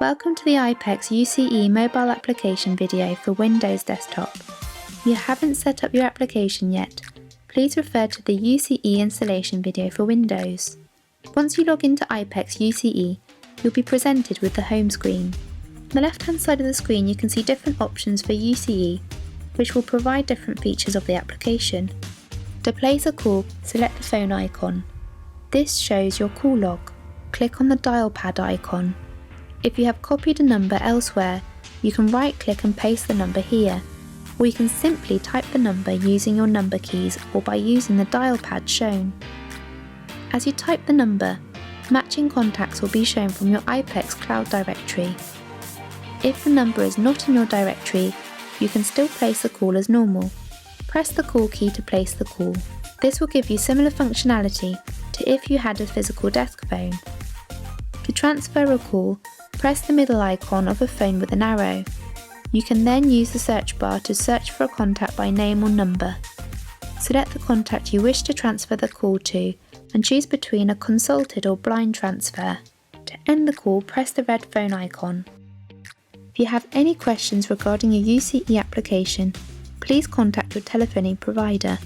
Welcome to the IPEX UCE mobile application video for Windows Desktop. If you haven't set up your application yet, please refer to the UCE installation video for Windows. Once you log into IPEX UCE, you'll be presented with the home screen. On the left-hand side of the screen you can see different options for UCE, which will provide different features of the application. To place a call, select the phone icon. This shows your call log. Click on the dial pad icon. If you have copied a number elsewhere, you can right-click and paste the number here, or you can simply type the number using your number keys or by using the dial pad shown. As you type the number, matching contacts will be shown from your IPEX cloud directory. If the number is not in your directory, you can still place the call as normal. Press the call key to place the call. This will give you similar functionality to if you had a physical desk phone. To transfer a call, press the middle icon of a phone with an arrow. You can then use the search bar to search for a contact by name or number. Select the contact you wish to transfer the call to and choose between a consulted or blind transfer. To end the call, press the red phone icon. If you have any questions regarding your UCE application, please contact your telephony provider.